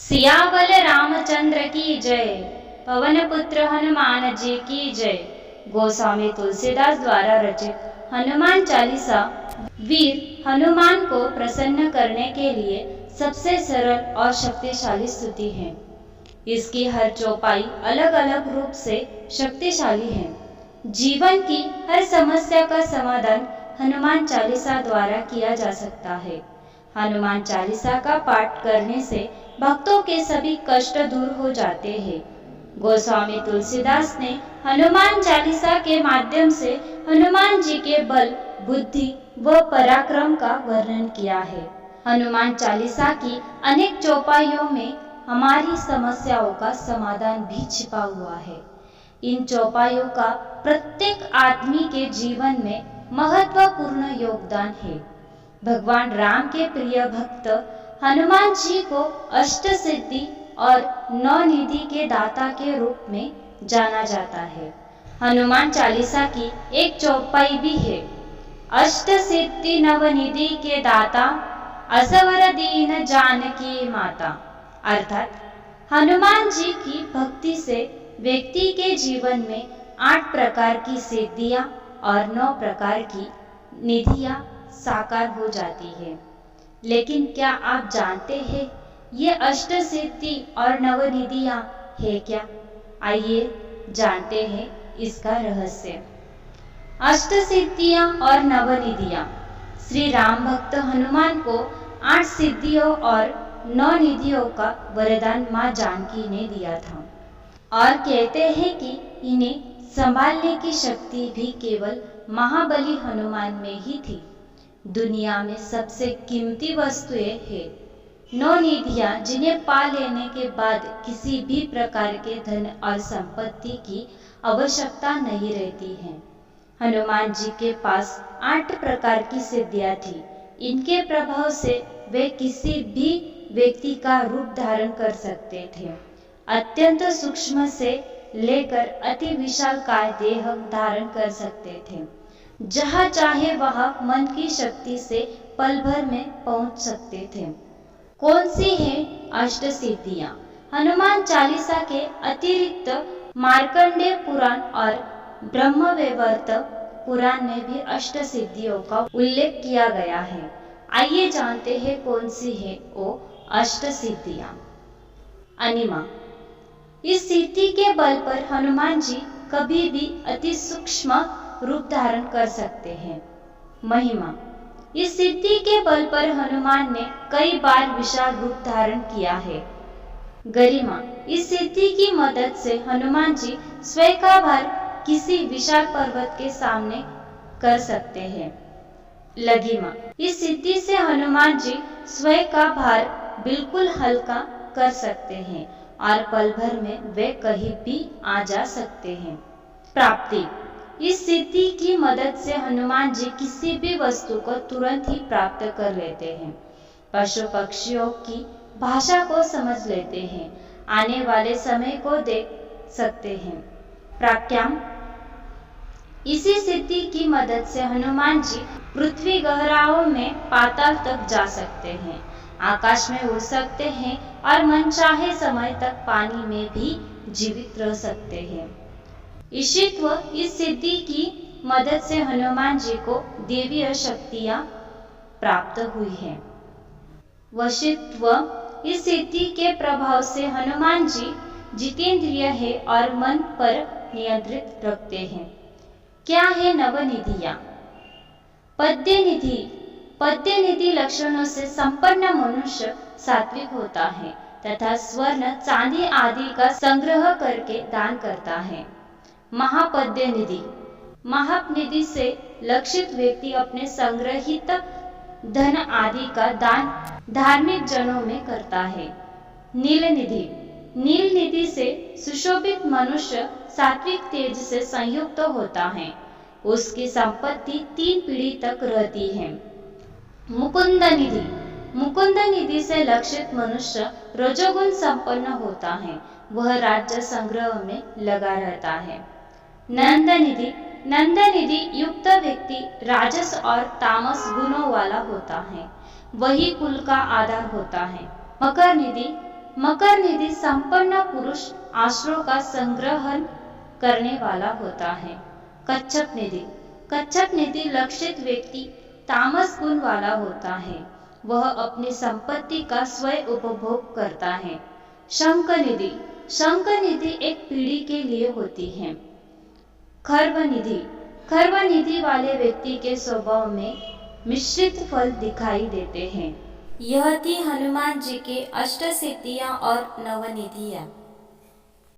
सियावल रामचंद्र की जय। पवन पुत्र हनुमान जी की जय। गोस्वामी तुलसीदास द्वारा रचित हनुमान चालीसा वीर हनुमान को प्रसन्न करने के लिए सबसे सरल और शक्तिशाली स्तुति है। इसकी हर चौपाई अलग अलग रूप से शक्तिशाली है। जीवन की हर समस्या का समाधान हनुमान चालीसा द्वारा किया जा सकता है। हनुमान चालीसा का पाठ करने से भक्तों के सभी कष्ट दूर हो जाते हैं। गोस्वामी तुलसीदास ने हनुमान चालीसा के माध्यम से हनुमान जी के बल, बुद्धि व पराक्रम का वर्णन किया है। हनुमान चालीसा की अनेक चौपाइयों में हमारी समस्याओं का समाधान भी छिपा हुआ है। इन चौपाइयों का प्रत्येक आदमी के जीवन में महत्वपूर्ण योगदान है। भगवान राम के प्रिय भक्त हनुमान जी को अष्ट सिद्धि और नौ निधि के दाता के रूप में जाना जाता है। हनुमान चालीसा की एक चौपाई भी है, अष्ट सिद्धि नवनिधि के दाता, असवर दीन जानकी माता। अर्थात हनुमान जी की भक्ति से व्यक्ति के जीवन में 8 प्रकार की सिद्धियां और 9 प्रकार की निधियां साकार हो जाती है। लेकिन क्या आप जानते हैं ये अष्ट सिद्धि और नवनिधियां है क्या? आइए जानते हैं इसका रहस्य। अष्ट सिद्धियां और नवनिधियां। श्री राम भक्त हनुमान को 8 सिद्धियों और 9 निधियों का वरदान मां जानकी ने दिया था और कहते हैं कि इन्हें संभालने की शक्ति भी केवल महाबली हनुमान में ही थी। दुनिया में सबसे कीमती वस्तुएं हैं 9 निधियां, जिन्हें पा लेने के बाद किसी भी प्रकार के धन और संपत्ति की आवश्यकता नहीं रहती है। हनुमान जी के पास 8 प्रकार की सिद्धियां थी। इनके प्रभाव से वे किसी भी व्यक्ति का रूप धारण कर सकते थे। अत्यंत सूक्ष्म से लेकर अति विशालकाय देह धारण कर सकते थे। जहाँ चाहे वहाँ मन की शक्ति से पल भर में पहुँच सकते थे। कौन सी है अष्ट सिद्धियाँ? हनुमान चालीसा के अतिरिक्त मार्कंडेय पुराण और ब्रह्मवैवर्त पुराण में भी अष्ट सिद्धियों का उल्लेख किया गया है। आइए जानते हैं कौन सी है वो अष्ट सिद्धियाँ। अनिमा। इस सिद्धि के बल पर हनुमान जी कभी भी अति सूक्ष्म रूप धारण कर सकते हैं। महिमा। इस सिद्धि के बल पर हनुमान ने कई बार विशाल रूप धारण किया है। गरिमा। इस सिद्धि की मदद से हनुमान जी स्वयं का भार किसी विशाल पर्वत के सामने कर सकते हैं। लघिमा। इस सिद्धि से हनुमान जी स्वयं का भार बिल्कुल हल्का कर सकते हैं और पल भर में वे कहीं भी आ जा सकते हैं। प्राप्ति। इस सिद्धि की मदद से हनुमान जी किसी भी वस्तु को तुरंत ही प्राप्त कर लेते हैं। पशु पक्षियों की भाषा को समझ लेते हैं, आने वाले समय को देख सकते हैं। प्राक्याम। इसी सिद्धि की मदद से हनुमान जी पृथ्वी गहराओं में पाताल तक जा सकते हैं, आकाश में उड़ सकते हैं और मनचाहे समय तक पानी में भी जीवित रह सकते हैं। ईशित्व। इस सिद्धि की मदद से हनुमान जी को देवीय शक्तियां प्राप्त हुई हैं। वशित्व। इस सिद्धि के प्रभाव से हनुमान जी जितेंद्रिय है और मन पर नियंत्रित रखते हैं। क्या है नवनिधियां? पद्य निधि। पद्य निधि लक्षणों से संपन्न मनुष्य सात्विक होता है तथा स्वर्ण, चांदी आदि का संग्रह करके दान करता है। महापद्य निधि। महापनिधि से लक्षित व्यक्ति अपने संग्रहित धन आदि का दान धार्मिक जनों में करता है। नील निधि। नील निधि से सुशोभित मनुष्य सात्विक तेज से संयुक्त होता है। उसकी संपत्ति 3 पीढ़ी तक रहती है। मुकुंद निधि। मुकुंद निधि से लक्षित मनुष्य रजोगुण संपन्न होता है, वह राज्य संग्रह में लगा रहता है। नंद निधि। नंद निधि युक्त व्यक्ति राजस और तामस गुणों वाला होता है, वही कुल का आधार होता है। मकर निधि। मकर निधि संपन्न पुरुष आश्रयों का संग्रहण करने वाला होता है। कच्छप निधि लक्षित व्यक्ति तामस गुण वाला होता है, वह अपनी संपत्ति का स्वयं उपभोग करता है। शंख निधि एक पीढ़ी के लिए होती है। खर्व निधि वाले व्यक्ति के स्वभाव में मिश्रित फल दिखाई देते हैं। यह थी हनुमान जी के अष्ट सिद्धियां और नवनिधियां।